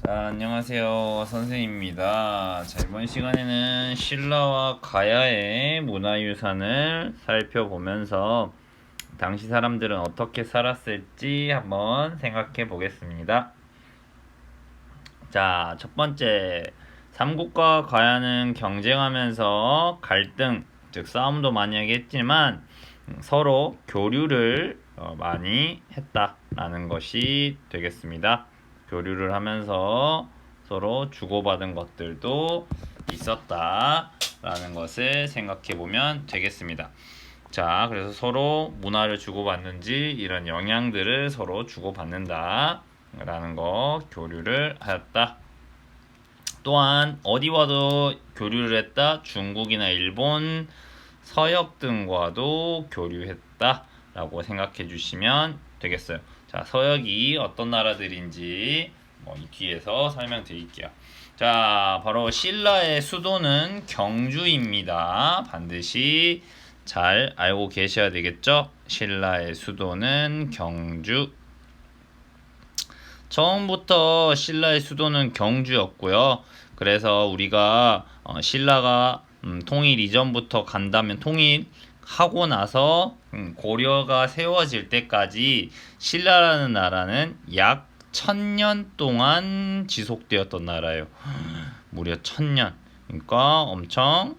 안녕하세요. 선생님입니다. 자, 이번 시간에는 신라와 가야의 문화유산을 살펴보면서 당시 사람들은 어떻게 살았을지 한번 생각해 보겠습니다. 자, 첫 번째, 삼국과 가야는 경쟁하면서 갈등, 즉 싸움도 많이 하겠지만 서로 교류를 많이 했다라는 것이 되겠습니다. 교류를 하면서 서로 주고받은 것들도 있었다라는 것을 생각해 보면 되겠습니다. 자, 그래서 서로 문화를 주고받는지 이런 영향들을 서로 주고받는다라는 거 교류를 하였다. 또한 어디와도 교류를 했다. 중국이나 일본, 서역 등과도 교류했다라고 생각해 주시면 되겠어요. 자, 서역이 어떤 나라들인지 이 뒤에서 설명드릴게요. 자, 바로 신라의 수도는 경주입니다. 반드시 잘 알고 계셔야 되겠죠? 신라의 수도는 경주. 처음부터 신라의 수도는 경주였고요. 그래서 우리가 신라가 통일 이전부터 간다면 통일하고 나서 고려가 세워질 때까지 신라라는 나라는 약 1000년 동안 지속되었던 나라예요. 무려 1000년. 그러니까 엄청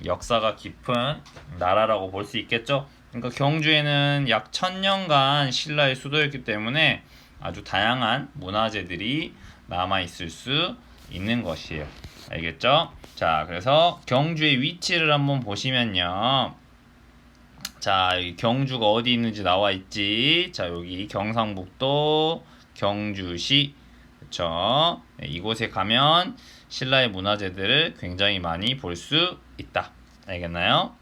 역사가 깊은 나라라고 볼 수 있겠죠. 그러니까 경주에는 약 1000년간 신라의 수도였기 때문에 아주 다양한 문화재들이 남아있을 수 있는 것이에요. 알겠죠? 자, 그래서 경주의 위치를 한번 보시면요. 자, 여기 경주가 어디 있는지 나와 있지. 자, 여기 경상북도 경주시. 그쵸? 네, 이곳에 가면 신라의 문화재들을 굉장히 많이 볼 수 있다. 알겠나요?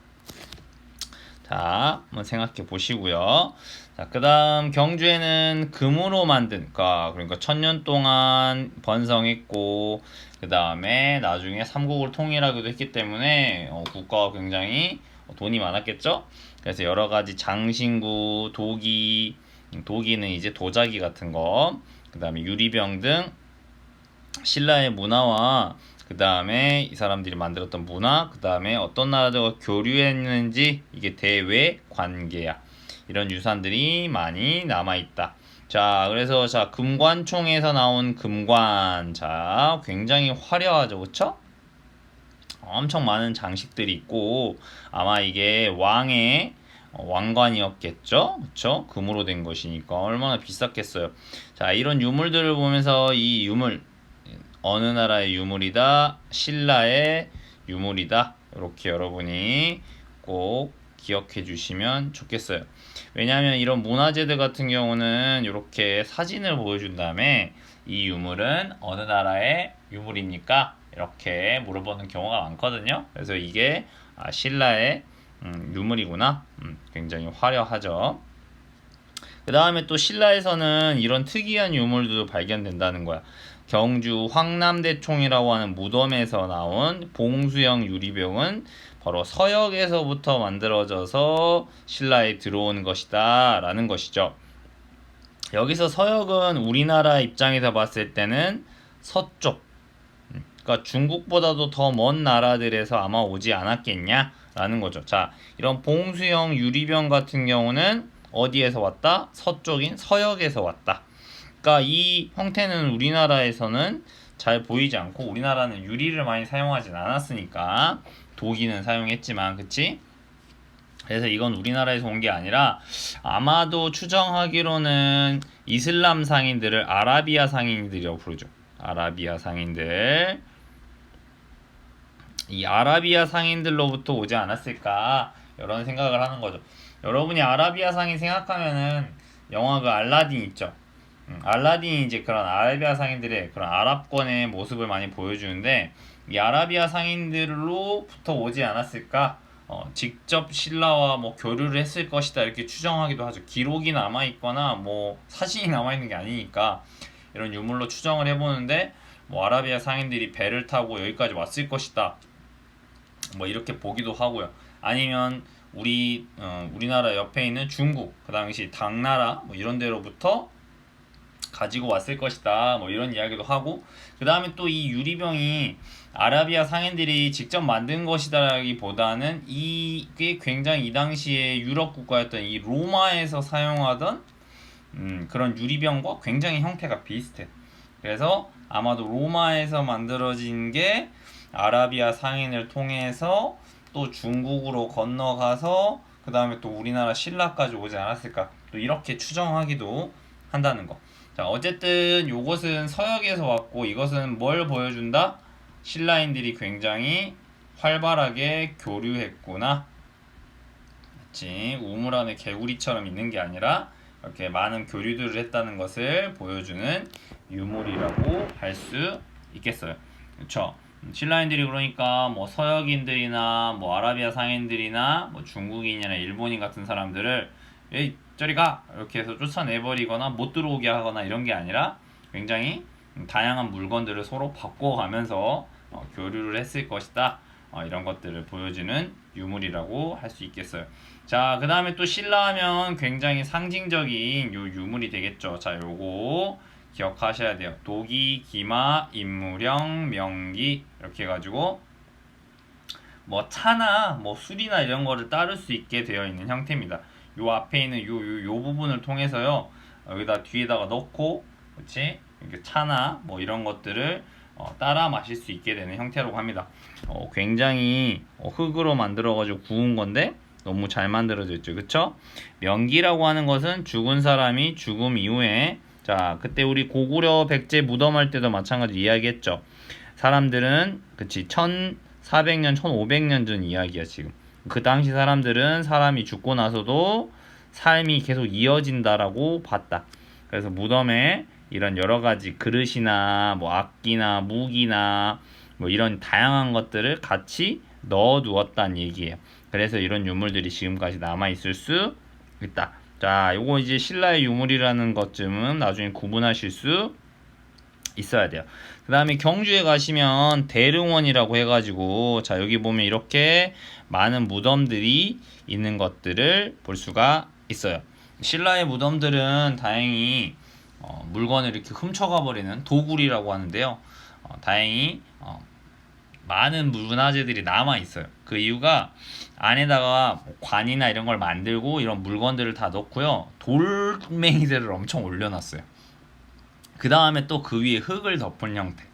자, 한번 생각해 보시고요. 자, 그 다음 경주에는 금으로 만든, 그러니까 1000년 동안 번성했고, 그 다음에 나중에 삼국을 통일하기도 했기 때문에 국가가 굉장히 돈이 많았겠죠? 그래서 여러 가지 장신구, 도기는 이제 도자기 같은 거, 그 다음에 유리병 등 신라의 문화와 그 다음에 이 사람들이 만들었던 문화, 그 다음에 어떤 나라들과 교류했는지 이게 대외 관계야. 이런 유산들이 많이 남아있다. 자, 그래서 자 금관총에서 나온 금관, 자 굉장히 화려하죠, 그쵸? 엄청 많은 장식들이 있고 아마 이게 왕의 왕관이었겠죠, 그쵸? 금으로 된 것이니까 얼마나 비쌌겠어요. 자, 이런 유물들을 보면서 이 유물 어느 나라의 유물이다, 신라의 유물이다, 이렇게 여러분이 꼭 기억해 주시면 좋겠어요. 왜냐하면 이런 문화재들 같은 경우는 이렇게 사진을 보여준 다음에 이 유물은 어느 나라의 유물입니까? 이렇게 물어보는 경우가 많거든요. 그래서 이게 신라의 유물이구나. 굉장히 화려하죠. 그 다음에 또 신라에서는 이런 특이한 유물도 발견된다는 거야. 경주 황남대총이라고 하는 무덤에서 나온 봉수형 유리병은 바로 서역에서부터 만들어져서 신라에 들어온 것이다 라는 것이죠. 여기서 서역은 우리나라 입장에서 봤을 때는 서쪽, 그러니까 중국보다도 더 먼 나라들에서 아마 오지 않았겠냐 라는 거죠. 자, 이런 봉수형 유리병 같은 경우는 어디에서 왔다? 서쪽인 서역에서 왔다. 그러니까 이 형태는 우리나라에서는 잘 보이지 않고, 우리나라는 유리를 많이 사용하진 않았으니까 도기는 사용했지만, 그치? 그래서 이건 우리나라에서 온 게 아니라 아마도 추정하기로는 이슬람 상인들을 아라비아 상인들이라고 부르죠. 아라비아 상인들. 이 아라비아 상인들로부터 오지 않았을까 이런 생각을 하는 거죠. 여러분이 아라비아 상인 생각하면은 영화 그 알라딘 있죠. 알라딘이 이제 그런 아라비아 상인들의 그런 아랍권의 모습을 많이 보여주는데, 이 아라비아 상인들로부터 오지 않았을까? 직접 신라와 뭐 교류를 했을 것이다 이렇게 추정하기도 하죠. 기록이 남아 있거나 뭐 사진이 남아 있는 게 아니니까 이런 유물로 추정을 해보는데, 뭐 아라비아 상인들이 배를 타고 여기까지 왔을 것이다, 뭐 이렇게 보기도 하고요. 아니면 우리나라 옆에 있는 중국, 그 당시 당나라 뭐 이런 데로부터 가지고 왔을 것이다. 뭐 이런 이야기도 하고, 그 다음에 또 이 유리병이 아라비아 상인들이 직접 만든 것이다라기보다는 이게 굉장히 이 당시에 유럽 국가였던 이 로마에서 사용하던 그런 유리병과 굉장히 형태가 비슷해. 그래서 아마도 로마에서 만들어진 게 아라비아 상인을 통해서 또 중국으로 건너가서 그 다음에 또 우리나라 신라까지 오지 않았을까, 또 이렇게 추정하기도 한다는 거. 자, 어쨌든 요것은 서역에서 왔고, 이것은 뭘 보여준다? 신라인들이 굉장히 활발하게 교류했구나. 그치? 우물 안에 개구리처럼 있는 게 아니라 이렇게 많은 교류들을 했다는 것을 보여주는 유물이라고 할 수 있겠어요. 그쵸? 신라인들이 그러니까 뭐 서역인들이나 뭐 아라비아 상인들이나 뭐 중국인이나 일본인 같은 사람들을 에이 저리 가! 이렇게 해서 쫓아내버리거나 못 들어오게 하거나 이런 게 아니라 굉장히 다양한 물건들을 서로 바꿔가면서 교류를 했을 것이다. 이런 것들을 보여주는 유물이라고 할 수 있겠어요. 자, 그 다음에 또 신라 하면 굉장히 상징적인 요 유물이 되겠죠. 자, 요거 기억하셔야 돼요. 도기, 기마, 인무령, 명기 이렇게 해가지고 뭐 차나 뭐 술이나 이런 거를 따를 수 있게 되어 있는 형태입니다. 요 앞에 있는 요 부분을 통해서요, 여기다 뒤에다가 넣고, 그렇지? 이렇게 차나 뭐 이런 것들을 따라 마실 수 있게 되는 형태라고 합니다. 굉장히 흙으로 만들어가지고 구운 건데 너무 잘 만들어져 있죠, 그쵸? 명기라고 하는 것은 죽은 사람이 죽음 이후에, 자, 그때 우리 고구려 백제 무덤할 때도 마찬가지로 이야기했죠. 사람들은 그치 1400년 1500년 전 이야기야. 지금 그 당시 사람들은 사람이 죽고 나서도 삶이 계속 이어진다라고 봤다. 그래서 무덤에 이런 여러 가지 그릇이나 뭐 악기나 무기나 뭐 이런 다양한 것들을 같이 넣어 두었다는 얘기예요. 그래서 이런 유물들이 지금까지 남아 있을 수 있다. 자, 요거 이제 신라의 유물이라는 것쯤은 나중에 구분하실 수 있어야 돼요. 그 다음에 경주에 가시면 대릉원이라고 해가지고, 자, 여기 보면 이렇게 많은 무덤들이 있는 것들을 볼 수가 있어요. 신라의 무덤들은 다행히 물건을 이렇게 훔쳐가 버리는 도굴이라고 하는데요. 다행히 많은 문화재들이 남아 있어요. 그 이유가 안에다가 관이나 이런 걸 만들고 이런 물건들을 다 넣고요, 돌멩이들을 엄청 올려놨어요. 그 다음에 또 그 위에 흙을 덮은 형태.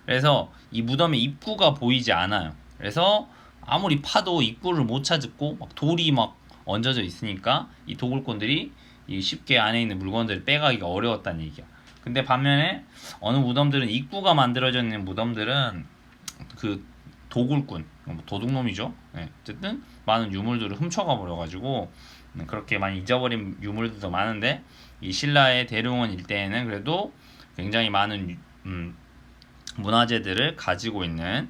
그래서 이 무덤의 입구가 보이지 않아요. 그래서 아무리 파도 입구를 못 찾고 막 돌이 막 얹어져 있으니까 이 도굴꾼들이 쉽게 안에 있는 물건들을 빼가기가 어려웠다는 얘기야. 근데 반면에 어느 무덤들은 입구가 만들어져 있는 무덤들은 그 도굴꾼, 도둑놈이죠. 네, 어쨌든 많은 유물들을 훔쳐가 버려가지고 그렇게 많이 잊어버린 유물들도 많은데, 이 신라의 대릉원 일대에는 그래도 굉장히 많은 문화재들을 가지고 있는,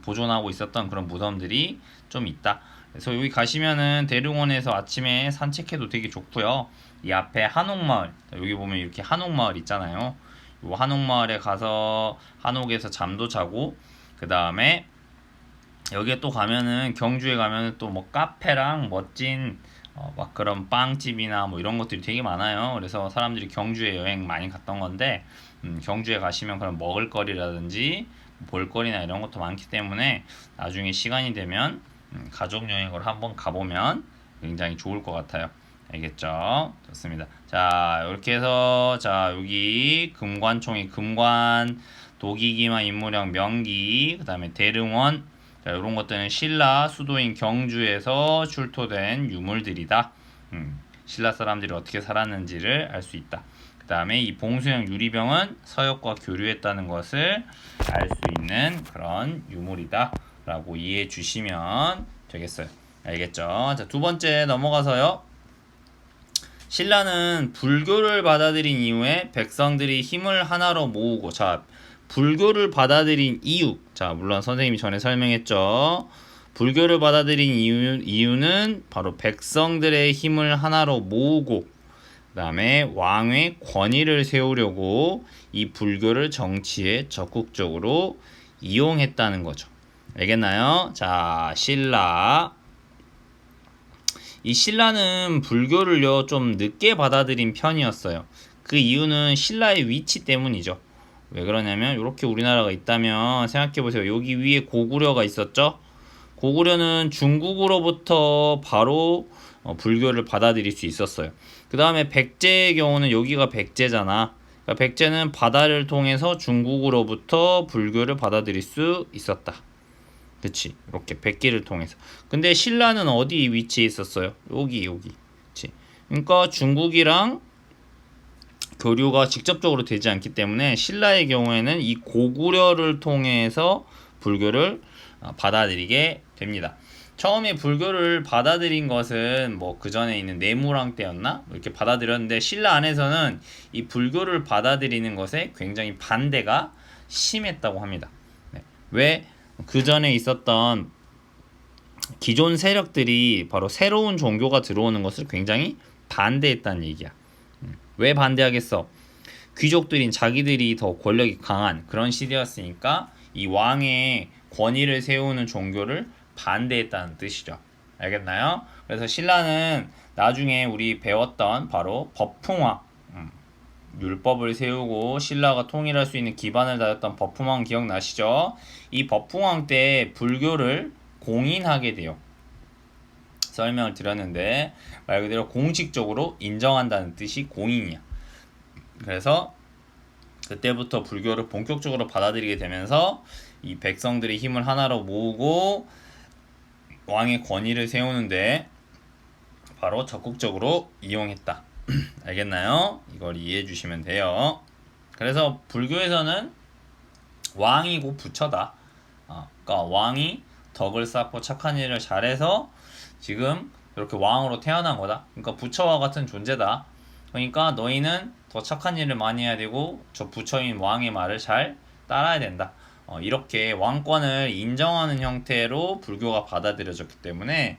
보존하고 있었던 그런 무덤들이 좀 있다. 그래서 여기 가시면은 대릉원에서 아침에 산책해도 되게 좋고요. 이 앞에 한옥마을, 여기 보면 이렇게 한옥마을 있잖아요. 이 한옥마을에 가서 한옥에서 잠도 자고, 그 다음에 여기에 또 가면은, 경주에 가면은 또 뭐 카페랑 멋진 막 그런 빵집이나 뭐 이런 것들이 되게 많아요. 그래서 사람들이 경주에 여행 많이 갔던 건데, 경주에 가시면 그런 먹을거리라든지 볼거리나 이런 것도 많기 때문에 나중에 시간이 되면 가족 여행으로 한번 가보면 굉장히 좋을 것 같아요. 알겠죠? 좋습니다. 자, 이렇게 해서, 자, 여기 금관총이 금관, 도기기마 인무령 명기, 그 다음에 대릉원, 자, 이런 것들은 신라 수도인 경주에서 출토된 유물들이다. 신라 사람들이 어떻게 살았는지를 알 수 있다. 그 다음에 이 봉수형 유리병은 서역과 교류했다는 것을 알 수 있는 그런 유물이다 라고 이해해 주시면 되겠어요. 알겠죠? 자, 두 번째 넘어가서요. 신라는 불교를 받아들인 이후에 백성들이 힘을 하나로 모으고, 자, 불교를 받아들인 이유, 자, 물론 선생님이 전에 설명했죠. 불교를 받아들인 이유는 바로 백성들의 힘을 하나로 모으고, 그 다음에 왕의 권위를 세우려고 이 불교를 정치에 적극적으로 이용했다는 거죠. 알겠나요? 자, 신라. 이 신라는 불교를요 좀 늦게 받아들인 편이었어요. 그 이유는 신라의 위치 때문이죠. 왜 그러냐면 이렇게 우리나라가 있다면 생각해보세요. 여기 위에 고구려가 있었죠. 고구려는 중국으로부터 바로 불교를 받아들일 수 있었어요. 그 다음에 백제의 경우는 여기가 백제잖아. 그러니까 백제는 바다를 통해서 중국으로부터 불교를 받아들일 수 있었다. 그치? 이렇게 백기를 통해서. 근데 신라는 어디 위치에 있었어요? 여기. 그치? 그러니까 중국이랑 교류가 직접적으로 되지 않기 때문에 신라의 경우에는 이 고구려를 통해서 불교를 받아들이게 됩니다. 처음에 불교를 받아들인 것은 뭐 그 전에 있는 내무랑 때였나? 이렇게 받아들였는데 신라 안에서는 이 불교를 받아들이는 것에 굉장히 반대가 심했다고 합니다. 네. 왜? 그 전에 있었던 기존 세력들이 바로 새로운 종교가 들어오는 것을 굉장히 반대했다는 얘기야. 왜 반대하겠어? 귀족들인 자기들이 더 권력이 강한 그런 시대였으니까 이 왕의 권위를 세우는 종교를 반대했다는 뜻이죠. 알겠나요? 그래서 신라는 나중에 우리 배웠던 바로 법풍왕, 율법을 세우고 신라가 통일할 수 있는 기반을 다졌던 법풍왕 기억나시죠? 이 법풍왕 때 불교를 공인하게 돼요. 설명을 드렸는데 말 그대로 공식적으로 인정한다는 뜻이 공인이야. 그래서 그때부터 불교를 본격적으로 받아들이게 되면서 이 백성들의 힘을 하나로 모으고 왕의 권위를 세우는데 바로 적극적으로 이용했다. 알겠나요? 이걸 이해해 주시면 돼요. 그래서 불교에서는 왕이 곧 부처다. 그러니까 왕이 덕을 쌓고 착한 일을 잘해서 지금 이렇게 왕으로 태어난 거다. 그러니까 부처와 같은 존재다. 그러니까 너희는 더 착한 일을 많이 해야 되고 저 부처인 왕의 말을 잘 따라야 된다. 이렇게 왕권을 인정하는 형태로 불교가 받아들여졌기 때문에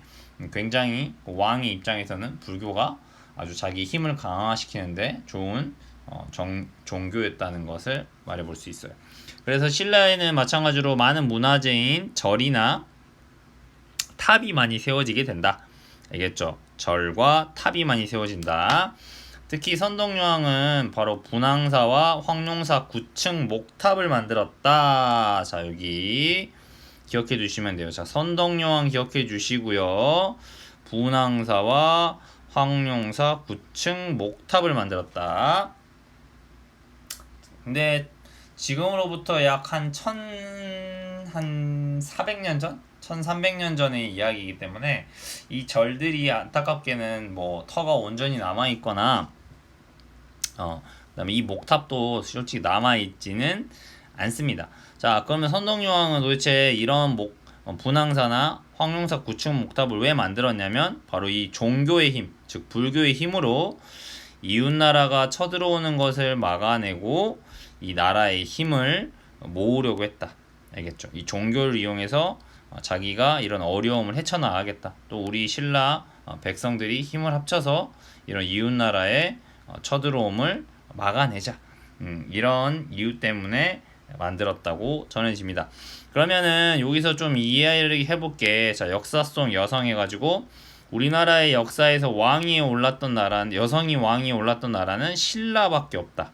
굉장히 왕의 입장에서는 불교가 아주 자기 힘을 강화시키는데 좋은 종교였다는 것을 말해볼 수 있어요. 그래서 신라에는 마찬가지로 많은 문화재인 절이나 탑이 많이 세워지게 된다. 알겠죠? 절과 탑이 많이 세워진다. 특히 선덕여왕은 바로 분황사와 황룡사 9층 목탑을 만들었다. 자, 여기 기억해 주시면 돼요. 자, 선덕여왕 기억해 주시고요. 분황사와 황룡사 9층 목탑을 만들었다. 근데 지금으로부터 약 한 400년 전? 1300년 전의 이야기이기 때문에 이 절들이 안타깝게는 뭐 터가 온전히 남아있거나 그다음에 이 목탑도 솔직히 남아있지는 않습니다. 자, 그러면 선덕여왕은 도대체 이런 분황사나 황룡사 9층 목탑을 왜 만들었냐면 바로 이 종교의 힘, 즉 불교의 힘으로 이웃나라가 쳐들어오는 것을 막아내고 이 나라의 힘을 모으려고 했다. 알겠죠? 이 종교를 이용해서 자기가 이런 어려움을 헤쳐나가겠다. 또 우리 신라 백성들이 힘을 합쳐서 이런 이웃나라의 쳐들어옴을 막아내자. 이런 이유 때문에 만들었다고 전해집니다. 그러면은 여기서 좀 이해를 해볼게. 자, 역사 속 여성 해가지고 우리나라의 역사에서 왕위에 올랐던 나라는 여성이 왕위에 올랐던 나라는 신라밖에 없다.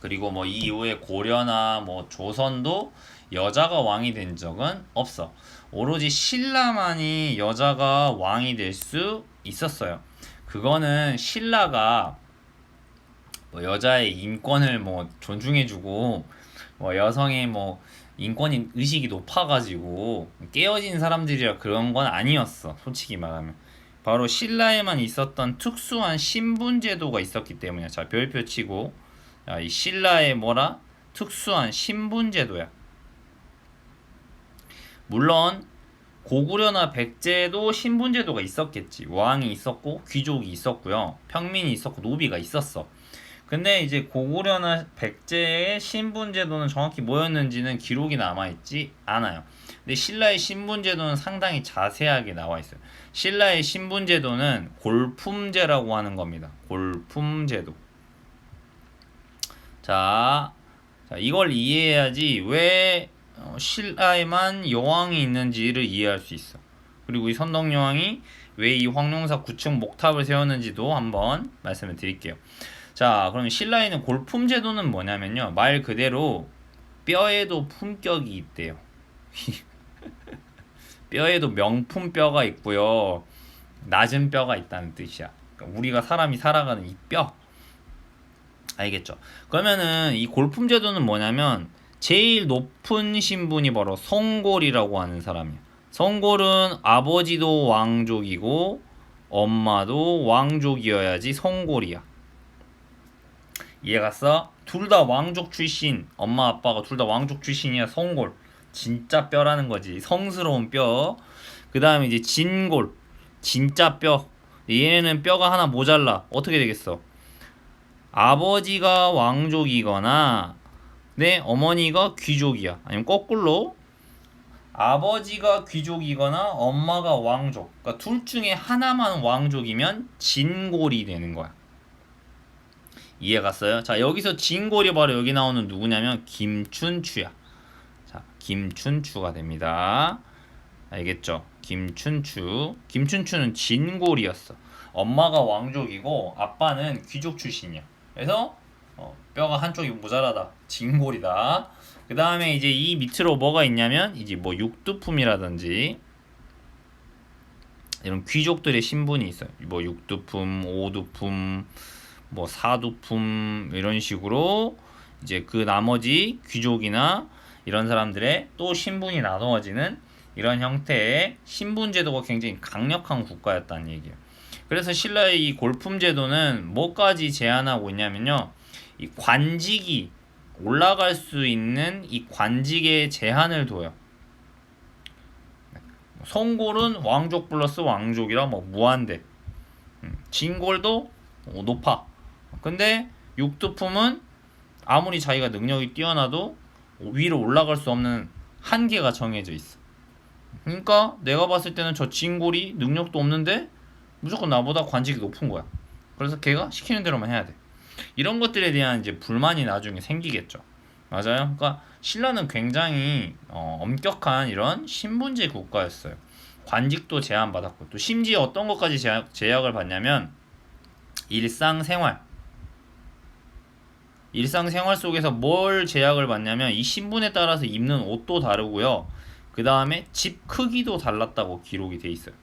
그리고 뭐 이후에 고려나 뭐 조선도 여자가 왕이 된 적은 없어. 오로지 신라만이 여자가 왕이 될 수 있었어요. 그거는 신라가 뭐 여자의 인권을 뭐 존중해주고 뭐 여성의 뭐 인권 의식이 높아가지고 깨어진 사람들이라 그런 건 아니었어. 솔직히 말하면 바로 신라에만 있었던 특수한 신분 제도가 있었기 때문이야. 자, 별표 치고 이 신라의 뭐라? 특수한 신분 제도야. 물론 고구려나 백제도 신분 제도가 있었겠지. 왕이 있었고 귀족이 있었고요. 평민이 있었고 노비가 있었어. 근데 이제 고구려나 백제의 신분 제도는 정확히 뭐였는지는 기록이 남아있지 않아요. 근데 신라의 신분 제도는 상당히 자세하게 나와 있어요. 신라의 신분 제도는 골품제라고 하는 겁니다. 골품제도. 자, 이걸 이해해야지 왜 신라에만 여왕이 있는지를 이해할 수 있어. 그리고 이 선덕여왕이 왜 이 황룡사 9층 목탑을 세웠는지도 한번 말씀을 드릴게요. 자, 그럼 신라에 있는 골품 제도는 뭐냐면요. 말 그대로 뼈에도 품격이 있대요. 뼈에도 명품 뼈가 있고요. 낮은 뼈가 있다는 뜻이야. 그러니까 우리가 사람이 살아가는 이 뼈. 알겠죠? 그러면은 이 골품 제도는 뭐냐면 제일 높은 신분이 바로 성골이라고 하는 사람이야. 성골은 아버지도 왕족이고 엄마도 왕족이어야지 성골이야. 이해갔어? 둘 다 왕족 출신, 엄마 아빠가 둘 다 왕족 출신이야. 성골, 진짜 뼈라는 거지. 성스러운 뼈. 그 다음에 이제 진골, 진짜 뼈. 얘네는 뼈가 하나 모자라. 어떻게 되겠어? 아버지가 왕족이거나 내 어머니가 귀족이야. 아니면 거꾸로 아버지가 귀족이거나 엄마가 왕족. 그러니까 둘 중에 하나만 왕족이면 진골이 되는 거야. 이해 갔어요? 자, 여기서 진골이 바로 여기 나오는 누구냐면 김춘추야. 자, 김춘추가 됩니다. 알겠죠? 김춘추. 김춘추는 진골이었어. 엄마가 왕족이고 아빠는 귀족 출신이야. 그래서 뼈가 한쪽이 모자라다. 진골이다. 그 다음에 이제 이 밑으로 뭐가 있냐면 이제 뭐 육두품이라든지 이런 귀족들의 신분이 있어요. 뭐 육두품, 오두품, 뭐 사두품 이런 식으로 이제 그 나머지 귀족이나 이런 사람들의 또 신분이 나누어지는 이런 형태의 신분 제도가 굉장히 강력한 국가였다는 얘기예요. 그래서 신라의 이 골품 제도는 뭐까지 제한하고 있냐면요. 이 관직이 올라갈 수 있는 이 관직의 제한을 둬요. 성골은 왕족 플러스 왕족이라 뭐 무한대. 진골도 높아. 근데 육두품은 아무리 자기가 능력이 뛰어나도 위로 올라갈 수 없는 한계가 정해져 있어. 그러니까 내가 봤을 때는 저 진골이 능력도 없는데 무조건 나보다 관직이 높은 거야. 그래서 걔가 시키는 대로만 해야 돼. 이런 것들에 대한 이제 불만이 나중에 생기겠죠. 맞아요. 그러니까 신라는 굉장히 엄격한 이런 신분제 국가였어요. 관직도 제한받았고 또 심지어 어떤 것까지 제약을 받냐면 일상생활 속에서 뭘 제약을 받냐면 이 신분에 따라서 입는 옷도 다르고요. 그 다음에 집 크기도 달랐다고 기록이 돼 있어요.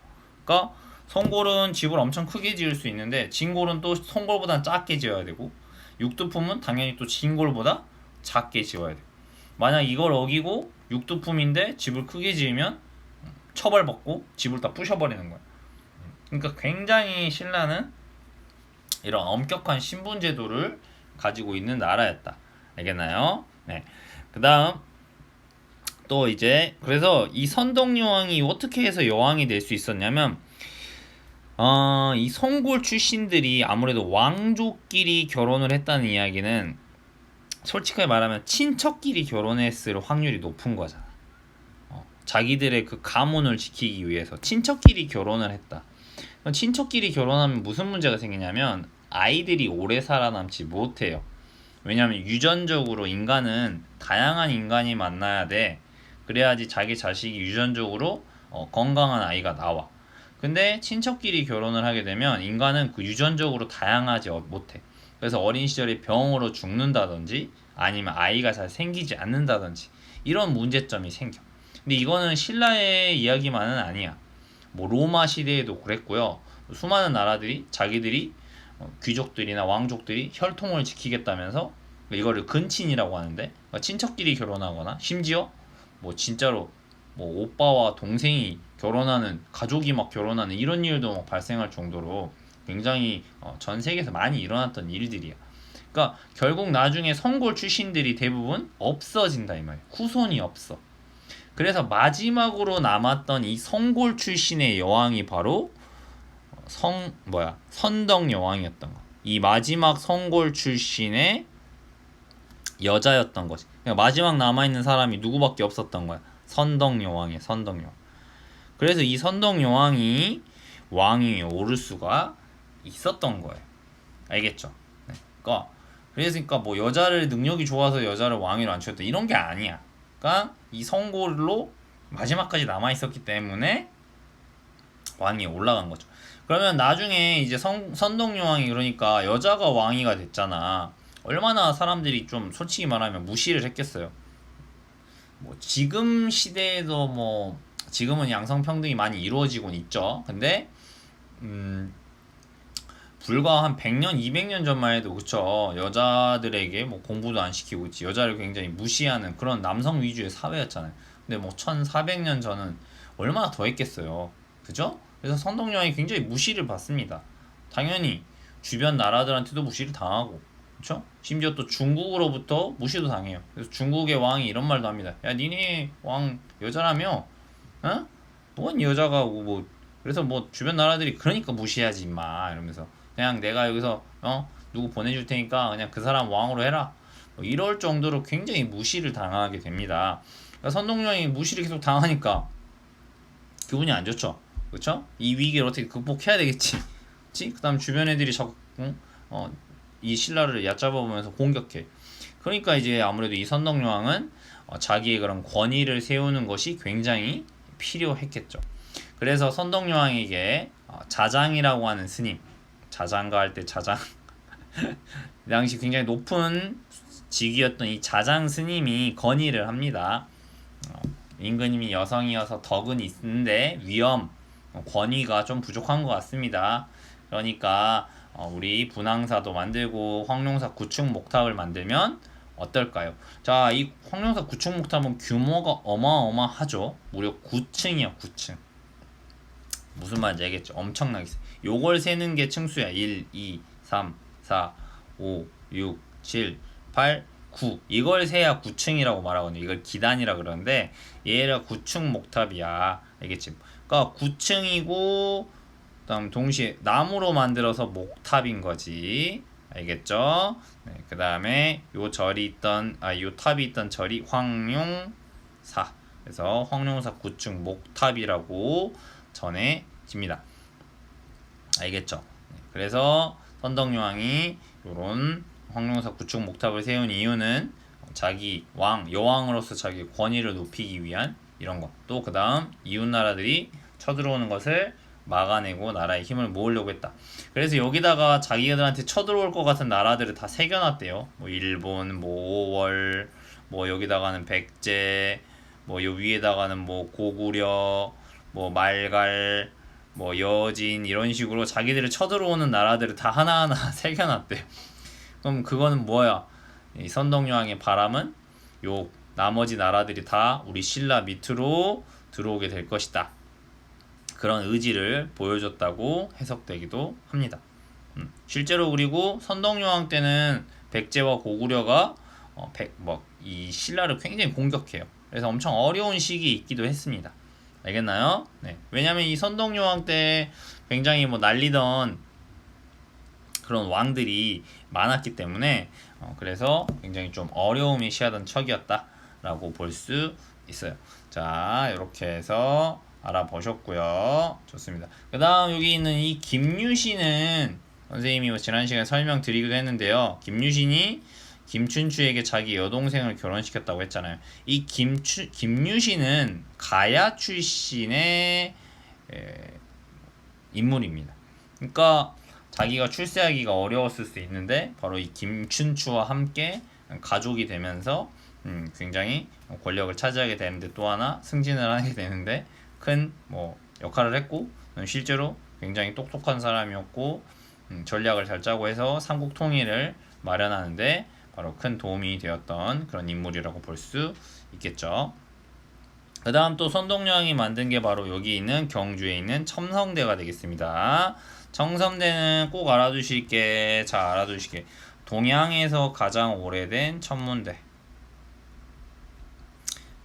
그러니까 성골은 집을 엄청 크게 지을 수 있는데 진골은 또 성골보다 작게 지어야 되고 육두품은 당연히 또 진골보다 작게 지어야 돼. 만약 이걸 어기고 육두품인데 집을 크게 지으면 처벌받고 집을 다 부셔버리는 거야. 그러니까 굉장히 신라는 이런 엄격한 신분 제도를 가지고 있는 나라였다. 알겠나요? 네. 그 다음 또 이제 그래서 이 선덕여왕이 어떻게 해서 여왕이 될 수 있었냐면 이 성골 출신들이 아무래도 왕족끼리 결혼을 했다는 이야기는 솔직하게 말하면 친척끼리 결혼했을 확률이 높은 거잖아. 자기들의 그 가문을 지키기 위해서 친척끼리 결혼을 했다. 친척끼리 결혼하면 무슨 문제가 생기냐면 아이들이 오래 살아남지 못해요. 왜냐하면 유전적으로 인간은 다양한 인간이 만나야 돼. 그래야지 자기 자식이 유전적으로 건강한 아이가 나와. 근데 친척끼리 결혼을 하게 되면 인간은 그 유전적으로 다양하지 못해. 그래서 어린 시절에 병으로 죽는다든지 아니면 아이가 잘 생기지 않는다든지 이런 문제점이 생겨. 근데 이거는 신라의 이야기만은 아니야. 뭐 로마 시대에도 그랬고요. 수많은 나라들이 자기들이 귀족들이나 왕족들이 혈통을 지키겠다면서 이거를 근친이라고 하는데 그러니까 친척끼리 결혼하거나 심지어 뭐 진짜로 뭐 오빠와 동생이 결혼하는 가족이 막 결혼하는 이런 일도 막 발생할 정도로 굉장히 전 세계에서 많이 일어났던 일들이야. 그러니까 결국 나중에 성골 출신들이 대부분 없어진다 이 말이야. 후손이 없어. 그래서 마지막으로 남았던 이 성골 출신의 여왕이 바로 선덕 여왕이었던 거. 이 마지막 성골 출신의 여자였던 거지. 그러니까 마지막 남아있는 사람이 누구밖에 없었던 거야. 선덕 여왕이야. 선덕 여왕. 그래서 이 선덕 여왕이 왕위에 오를 수가 있었던 거예요. 알겠죠? 네. 그러니까 뭐 여자를 능력이 좋아서 여자를 왕위로 앉혔다 이런 게 아니야. 그러니까 이 성골로 마지막까지 남아 있었기 때문에 왕위에 올라간 거죠. 그러면 나중에 이제 선동여왕이 그러니까 여자가 왕이가 됐잖아. 얼마나 사람들이 좀 솔직히 말하면 무시를 했겠어요. 뭐 지금 시대에도 뭐 지금은 양성평등이 많이 이루어지곤 있죠. 근데 음 불과 한 100년, 200년 전만 해도 그쵸. 여자들에게 뭐 공부도 안 시키고 있지. 여자를 굉장히 무시하는 그런 남성 위주의 사회였잖아요. 근데 뭐 1400년 전은 얼마나 더 했겠어요. 그죠? 그래서 선동여왕이 굉장히 무시를 받습니다. 당연히 주변 나라들한테도 무시를 당하고 그쵸? 심지어 또 중국으로부터 무시도 당해요. 그래서 중국의 왕이 이런 말도 합니다. 야 니네 왕 여자라며? 어? 뭔 여자가 뭐 그래서 뭐 주변 나라들이 그러니까 무시하지 마 이러면서 그냥 내가 여기서 누구 보내줄 테니까 그냥 그 사람 왕으로 해라 뭐 이럴 정도로 굉장히 무시를 당하게 됩니다. 그러니까 선동여왕이 무시를 계속 당하니까 기분이 안 좋죠. 그렇죠? 이 위기를 어떻게 극복해야 되겠지. 그치? 그다음 주변 애들이 자꾸 이 신라를 얕잡아 보면서 공격해. 그러니까 이제 아무래도 이 선덕여왕은 자기의 그런 권위를 세우는 것이 굉장히 필요했겠죠. 그래서 선덕여왕에게 자장이라고 하는 스님, 자장가 할 때 자장 그 당시 굉장히 높은 직위였던 이 자장 스님이 건의를 합니다. 임금님이 여성이어서 덕은 있는데 권위가 좀 부족한 것 같습니다. 그러니까 우리 분황사도 만들고 황룡사 구축 목탑을 만들면 어떨까요? 자, 이 황룡사 구축 목탑은 규모가 어마어마하죠. 무려 9층이요, 9층. 무슨 말인지 알겠죠? 엄청나게 세. 요걸 세는 게 층수야. 1, 2, 3, 4, 5, 6, 7, 8, 9. 이걸 세야 9층이라고 말하거든요. 이걸 기단이라 그러는데 얘가 9층 목탑이야. 알겠지? 그러니까 9층이고 그다음 동시에 나무로 만들어서 목탑인 거지. 알겠죠? 네, 그다음에 요 절이 있던 요 탑이 있던 절이 황룡사. 그래서 황룡사 9층 목탑이라고 전해집니다. 알겠죠? 네, 그래서 선덕여왕이 요런 황룡사 9층 목탑을 세운 이유는 자기 여왕으로서 자기 권위를 높이기 위한 이런 것. 또 그다음 이웃 나라들이 쳐들어오는 것을 막아내고 나라의 힘을 모으려고 했다. 그래서 여기다가 자기들한테 쳐들어올 것 같은 나라들을 다 새겨놨대요. 뭐 일본, 뭐 5월, 뭐 여기다가는 백제, 뭐 요 위에다가는 뭐 고구려, 뭐 말갈, 뭐 여진 이런 식으로 자기들을 쳐들어오는 나라들을 다 하나하나 새겨놨대요. 그럼 그거는 뭐야? 이 선덕여왕의 바람은 요 나머지 나라들이 다 우리 신라 밑으로 들어오게 될 것이다. 그런 의지를 보여줬다고 해석되기도 합니다. 실제로 그리고 선덕여왕 때는 백제와 고구려가 이 신라를 굉장히 공격해요. 그래서 엄청 어려운 시기에 있기도 했습니다. 알겠나요? 네. 왜냐면 이 선덕여왕 때 굉장히 뭐 날리던 그런 왕들이 많았기 때문에 그래서 굉장히 좀 어려움이 시하던 척이었다라고 볼 수 있어요. 자, 이렇게 해서 알아보셨고요. 좋습니다. 그 다음 여기 있는 이 김유신은 선생님이 뭐 지난 시간에 설명드리기도 했는데요. 김유신이 김춘추에게 자기 여동생을 결혼시켰다고 했잖아요. 이 김유신은 가야 출신의 인물입니다. 그러니까 자기가 출세하기가 어려웠을 수 있는데 바로 이 김춘추와 함께 가족이 되면서 굉장히 권력을 차지하게 되는데 또 하나 승진을 하게 되는데 큰 뭐 역할을 했고 실제로 굉장히 똑똑한 사람이었고 전략을 잘 짜고 해서 삼국 통일을 마련하는데 바로 큰 도움이 되었던 그런 인물이라고 볼 수 있겠죠. 그 다음 또 선동여왕이 만든 게 바로 여기 있는 경주에 있는 첨성대가 되겠습니다. 첨성대는 꼭 알아두실게. 잘 알아두실게. 동양에서 가장 오래된 천문대.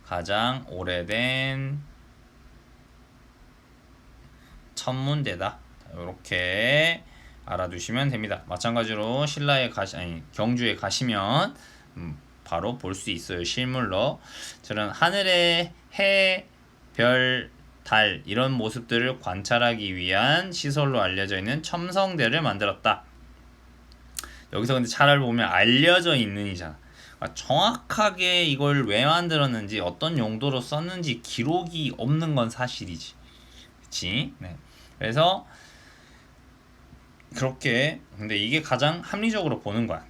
가장 오래된 천문대다. 이렇게 알아두시면 됩니다. 마찬가지로 경주에 가시면 바로 볼 수 있어요. 실물로. 저는 하늘의 해, 별, 달 이런 모습들을 관찰하기 위한 시설로 알려져 있는 첨성대를 만들었다. 여기서 근데 잘 보면 알려져 있는 이잖아. 그러니까 정확하게 이걸 왜 만들었는지 어떤 용도로 썼는지 기록이 없는 건 사실이지. 그치? 네. 그래서 그렇게 근데 이게 가장 합리적으로 보는 거야.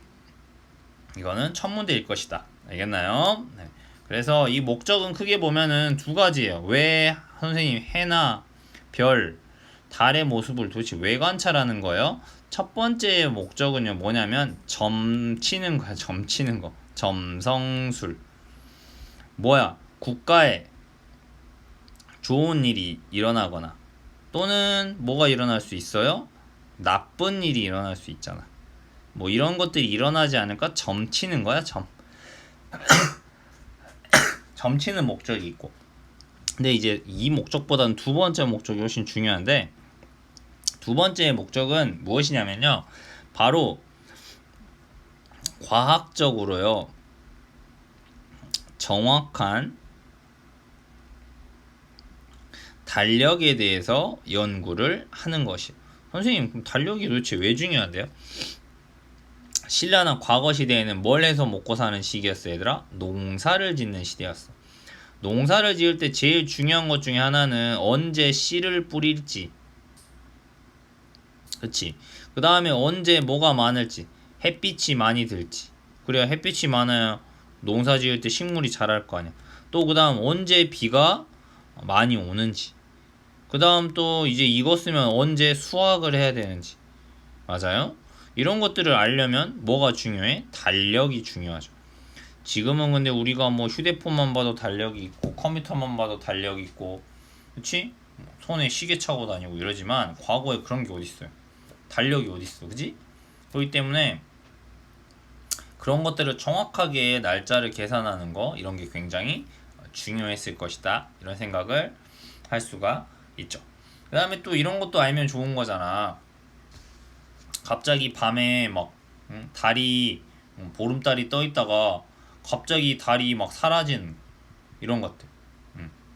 이거는 천문대일 것이다. 알겠나요? 네. 그래서 이 목적은 크게 보면은 두 가지예요. 왜 선생님 해나 별, 달의 모습을 도대체 왜 관찰하는 거예요? 첫 번째 목적은요 뭐냐면 점치는 거야. 점치는 거. 점성술. 뭐야? 국가에 좋은 일이 일어나거나 또는 뭐가 일어날 수 있어요? 나쁜 일이 일어날 수 있잖아. 뭐 이런 것들이 일어나지 않을까? 점치는 거야. 점치는 목적이 있고. 근데 이제 이 목적보다는 두 번째 목적이 훨씬 중요한데, 두 번째 목적은 무엇이냐면요, 바로 과학적으로요 정확한 달력에 대해서 연구를 하는 것이에요. 선생님, 그럼 달력이 도대체 왜 중요한데요? 신라나 과거 시대에는 뭘 해서 먹고 사는 시기였어, 얘들아? 농사를 짓는 시대였어. 농사를 지을 때 제일 중요한 것 중에 하나는 언제 씨를 뿌릴지, 그치? 그 다음에 언제 뭐가 많을지, 햇빛이 많이 들지. 그래야 햇빛이 많아야 농사 지을 때 식물이 자랄 거 아니야. 또 그 다음 언제 비가 많이 오는지. 그 다음 또 이제 익었으면 언제 수확을 해야 되는지. 맞아요? 이런 것들을 알려면 뭐가 중요해? 달력이 중요하죠. 지금은 근데 우리가 뭐 휴대폰만 봐도 달력이 있고 컴퓨터만 봐도 달력이 있고, 그치? 손에 시계 차고 다니고 이러지만 과거에 그런 게 어딨어요? 달력이 어딨어, 그치? 그렇기 때문에 그런 것들을 정확하게 날짜를 계산하는 거, 이런 게 굉장히 중요했을 것이다, 이런 생각을 할 수가 있죠. 그 다음에 또 이런 것도 알면 좋은 거잖아. 갑자기 밤에 막 달이 보름달이 떠 있다가 갑자기 달이 막 사라진 이런 것들.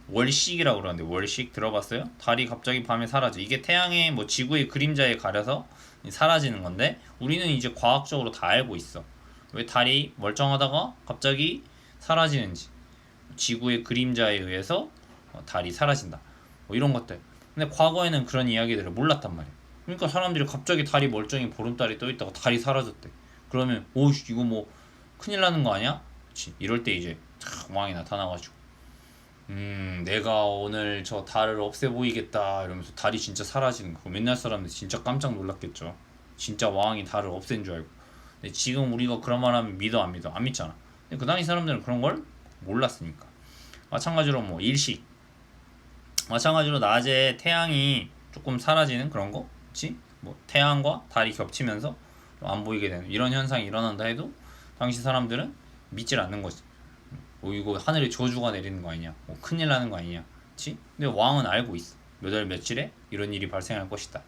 월식이라고 그러는데, 월식 들어봤어요? 달이 갑자기 밤에 사라져. 이게 태양의 뭐 지구의 그림자에 가려서 사라지는 건데, 우리는 이제 과학적으로 다 알고 있어. 왜 달이 멀쩡하다가 갑자기 사라지는지. 지구의 그림자에 의해서 달이 사라진다. 뭐 이런 것들. 근데 과거에는 그런 이야기들을 몰랐단 말이야. 그러니까 사람들이 갑자기 달이 멀쩡히 보름달이 떠 있다가 달이 사라졌대. 그러면 오씨, 이거 뭐 큰일 나는 거 아니야? 그치? 이럴 때 이제 왕이 나타나가지고 내가 오늘 저 달을 없애 보이겠다 이러면서 달이 진짜 사라지는 거. 맨날 사람들 진짜 깜짝 놀랐겠죠. 진짜 왕이 달을 없앤 줄 알고. 근데 지금 우리가 그런 말 하면 믿어 안 믿어? 안 믿잖아. 근데 그 당시 사람들은 그런 걸 몰랐으니까. 마찬가지로 뭐 일식, 마찬가지로 낮에 태양이 조금 사라지는 그런 거, 그치? 뭐 태양과 달이 겹치면서 안 보이게 되는 이런 현상이 일어난다 해도 당시 사람들은 믿질 않는 거지. 뭐 이거 하늘에 저주가 내리는 거 아니냐, 뭐 큰일 나는 거 아니냐, 그치? 근데 왕은 알고 있어. 몇 월 며칠에 이런 일이 발생할 것이다.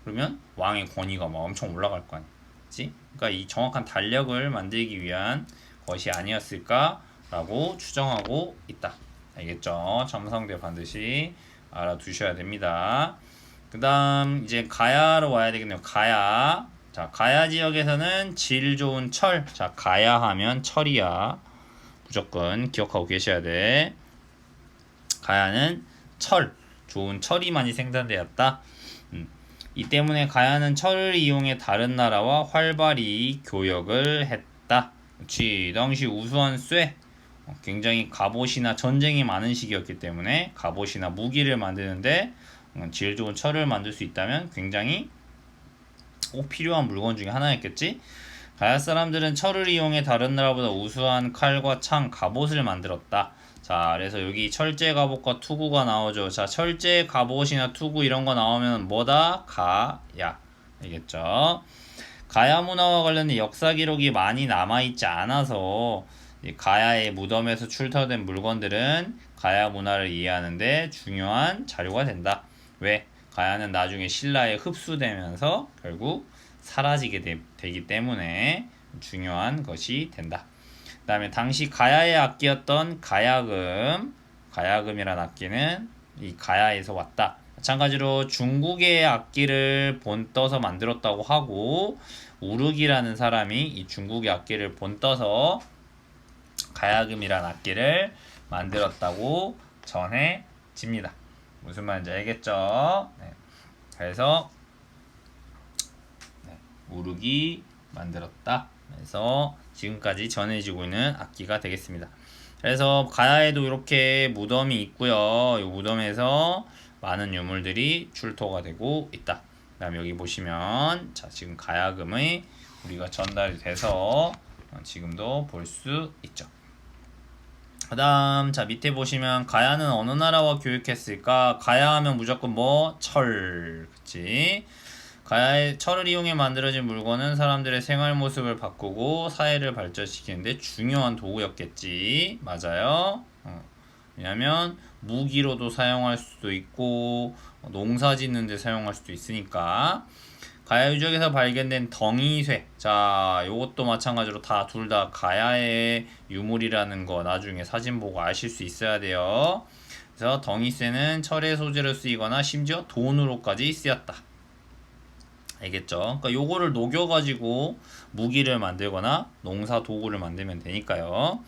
그러면 왕의 권위가 막 엄청 올라갈 거 아니야, 그치? 그러니까 이 정확한 달력을 만들기 위한 것이 아니었을까라고 추정하고 있다. 알겠죠? 첨성대 반드시 알아두셔야 됩니다. 그 다음 이제 가야로 와야 되겠네요. 가야. 자, 가야 지역에서는 질 좋은 철. 자, 가야 하면 철이야. 무조건 기억하고 계셔야 돼. 가야는 철, 좋은 철이 많이 생산되었다. 이 때문에 가야는 철을 이용해 다른 나라와 활발히 교역을 했다. 그치, 당시 우수한 쇠, 굉장히 갑옷이나 전쟁이 많은 시기였기 때문에 갑옷이나 무기를 만드는데 질 좋은 철을 만들 수 있다면 굉장히 꼭 필요한 물건 중에 하나였겠지. 가야 사람들은 철을 이용해 다른 나라보다 우수한 칼과 창, 갑옷을 만들었다. 자, 그래서 여기 철제 갑옷과 투구가 나오죠. 자, 철제 갑옷이나 투구 이런 거 나오면 뭐다? 가야. 알겠죠? 가야 문화와 관련된 역사 기록이 많이 남아있지 않아서 가야의 무덤에서 출토된 물건들은 가야 문화를 이해하는데 중요한 자료가 된다. 왜? 가야는 나중에 신라에 흡수되면서 결국 사라지게 되기 때문에 중요한 것이 된다. 그 다음에 당시 가야의 악기였던 가야금, 가야금이란 악기는 이 가야에서 왔다. 마찬가지로 중국의 악기를 본떠서 만들었다고 하고, 우르기라는 사람이 이 중국의 악기를 본떠서 가야금이란 악기를 만들었다고 전해집니다. 무슨 말인지 알겠죠? 네. 그래서 우르기 만들었다. 그래서 지금까지 전해지고 있는 악기가 되겠습니다. 그래서 가야에도 이렇게 무덤이 있고요. 이 무덤에서 많은 유물들이 출토가 되고 있다. 그다음 여기 보시면 자 지금 가야금이 우리가 전달이 돼서 지금도 볼 수 있죠. 그다음 자 밑에 보시면 가야는 어느 나라와 교육했을까? 가야 하면 무조건 뭐? 철. 그치? 가야의 철을 이용해 만들어진 물건은 사람들의 생활 모습을 바꾸고 사회를 발전시키는데 중요한 도구였겠지. 맞아요. 왜냐면 무기로도 사용할 수도 있고 농사 짓는 데 사용할 수도 있으니까. 가야 유적에서 발견된 덩이쇠. 자, 요것도 마찬가지로 둘 다 가야의 유물이라는 거 나중에 사진 보고 아실 수 있어야 돼요. 그래서 덩이쇠는 철의 소재로 쓰이거나 심지어 돈으로까지 쓰였다. 알겠죠? 그러니까 요거를 녹여가지고 무기를 만들거나 농사 도구를 만들면 되니까요.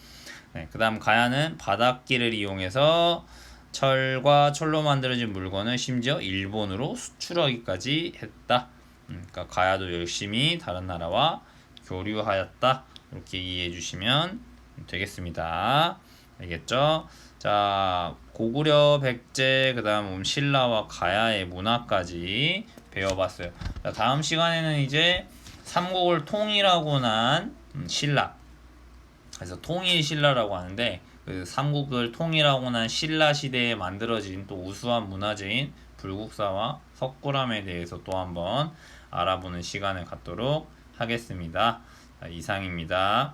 네, 그 다음 가야는 바닷길을 이용해서 철과 철로 만들어진 물건을 심지어 일본으로 수출하기까지 했다. 그러니까 가야도 열심히 다른 나라와 교류하였다. 이렇게 이해해 주시면 되겠습니다. 알겠죠? 자, 고구려, 백제, 그 다음 신라와 가야의 문화까지 배워봤어요. 자, 다음 시간에는 이제 삼국을 통일하고 난 신라. 그래서 통일 신라라고 하는데 그 삼국을 통일하고 난 신라 시대에 만들어진 또 우수한 문화재인 불국사와 석굴암에 대해서 또 한번 알아보는 시간을 갖도록 하겠습니다. 자, 이상입니다.